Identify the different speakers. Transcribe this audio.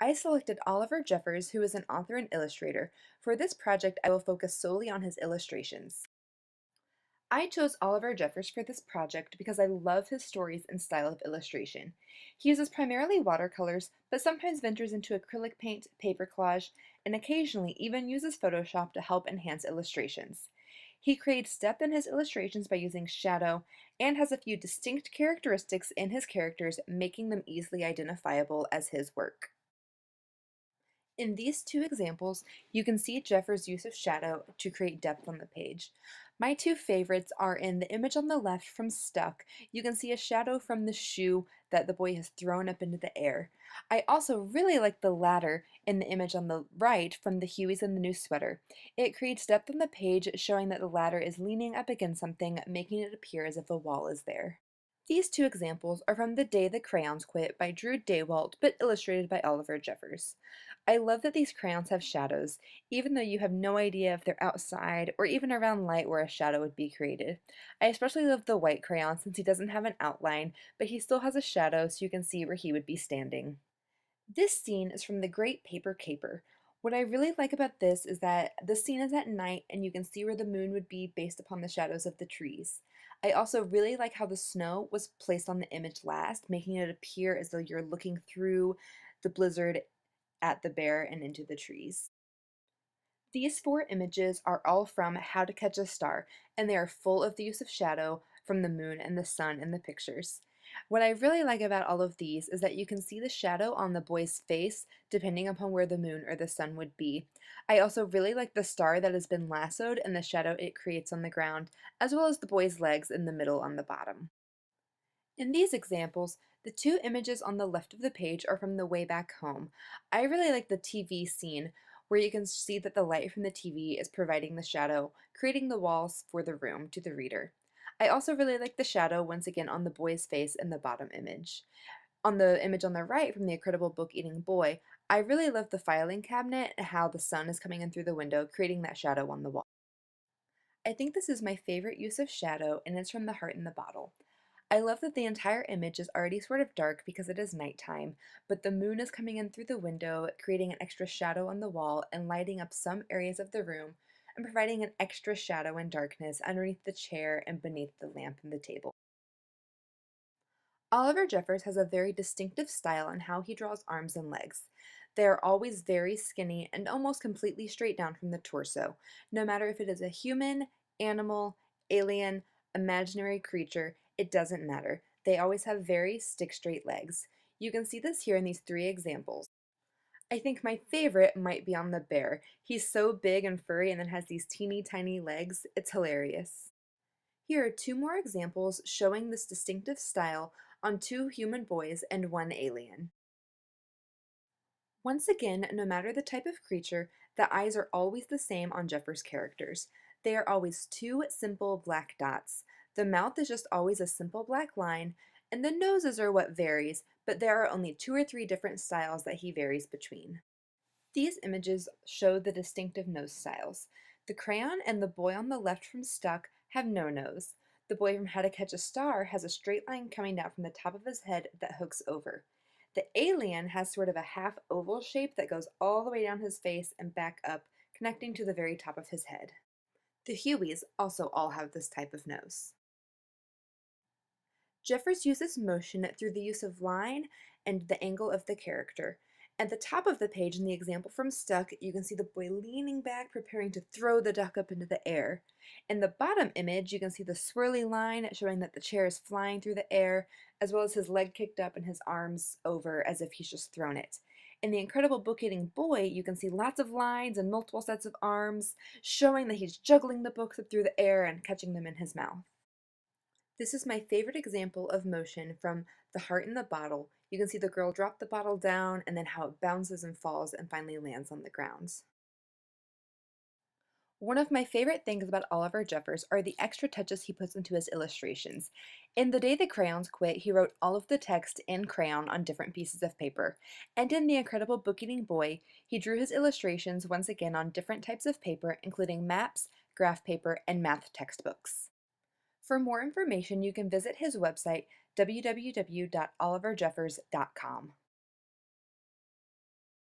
Speaker 1: I selected Oliver Jeffers, who is an author and illustrator. For this project, I will focus solely on his illustrations. I chose Oliver Jeffers for this project because I love his stories and style of illustration. He uses primarily watercolors, but sometimes ventures into acrylic paint, paper collage, and occasionally even uses Photoshop to help enhance illustrations. He creates depth in his illustrations by using shadow and has a few distinct characteristics in his characters, making them easily identifiable as his work. In these two examples, you can see Jeffers' use of shadow to create depth on the page. My two favorites are in the image on the left from Stuck. You can see a shadow from the shoe that the boy has thrown up into the air. I also really like the latter in the image on the right from the Hueys and the New Sweater. It creates depth on the page, showing that the latter is leaning up against something, making it appear as if a wall is there. These two examples are from The Day the Crayons Quit by Drew Daywalt, but illustrated by Oliver Jeffers. I love that these crayons have shadows, even though you have no idea if they're outside or even around light where a shadow would be created. I especially love the white crayon since he doesn't have an outline, but he still has a shadow so you can see where he would be standing. This scene is from The Great Paper Caper. What I really like about this is that the scene is at night and you can see where the moon would be based upon the shadows of the trees. I also really like how the snow was placed on the image last, making it appear as though you're looking through the blizzard at the bear and into the trees. These four images are all from How to Catch a Star, and they are full of the use of shadow from the moon and the sun in the pictures. What I really like about all of these is that you can see the shadow on the boy's face depending upon where the moon or the sun would be. I also really like the star that has been lassoed and the shadow it creates on the ground, as well as the boy's legs in the middle on the bottom. In these examples, the two images on the left of the page are from the way back home. I really like the TV scene where you can see that the light from the TV is providing the shadow, creating the walls for the room to the reader. I also really like the shadow once again on the boy's face in the bottom image. On the image on the right from the Incredible Book Eating Boy, I really love the filing cabinet and how the sun is coming in through the window, creating that shadow on the wall. I think this is my favorite use of shadow, and it's from The Heart in the Bottle. I love that the entire image is already sort of dark because it is nighttime, but the moon is coming in through the window, creating an extra shadow on the wall and lighting up some areas of the room and providing an extra shadow and darkness underneath the chair and beneath the lamp and the table. Oliver Jeffers has a very distinctive style in how he draws arms and legs. They are always very skinny and almost completely straight down from the torso, no matter if it is a human, animal, alien, imaginary creature, it doesn't matter. They always have very stick straight legs. You can see this here in these three examples. I think my favorite might be on the bear. He's so big and furry and then has these teeny tiny legs. It's hilarious. Here are two more examples showing this distinctive style on two human boys and one alien. Once again, no matter the type of creature, the eyes are always the same on Jeffers' characters. They are always two simple black dots. The mouth is just always a simple black line, and the noses are what varies, but there are only two or three different styles that he varies between. These images show the distinctive nose styles. The crayon and the boy on the left from Stuck have no nose. The boy from How to Catch a Star has a straight line coming down from the top of his head that hooks over. The alien has sort of a half oval shape that goes all the way down his face and back up, connecting to the very top of his head. The Hueys also all have this type of nose. Jeffers uses motion through the use of line and the angle of the character. At the top of the page in the example from Stuck, you can see the boy leaning back, preparing to throw the duck up into the air. In the bottom image, you can see the swirly line showing that the chair is flying through the air, as well as his leg kicked up and his arms over as if he's just thrown it. In the Incredible Book-Eating Boy, you can see lots of lines and multiple sets of arms, showing that he's juggling the books up through the air and catching them in his mouth. This is my favorite example of motion from The Heart in the Bottle. You can see the girl drop the bottle down and then how it bounces and falls and finally lands on the ground. One of my favorite things about Oliver Jeffers are the extra touches he puts into his illustrations. In The Day the Crayons Quit, he wrote all of the text in crayon on different pieces of paper. And in The Incredible Book-Eating Boy, he drew his illustrations once again on different types of paper, including maps, graph paper, and math textbooks. For more information, you can visit his website, www.oliverjeffers.com.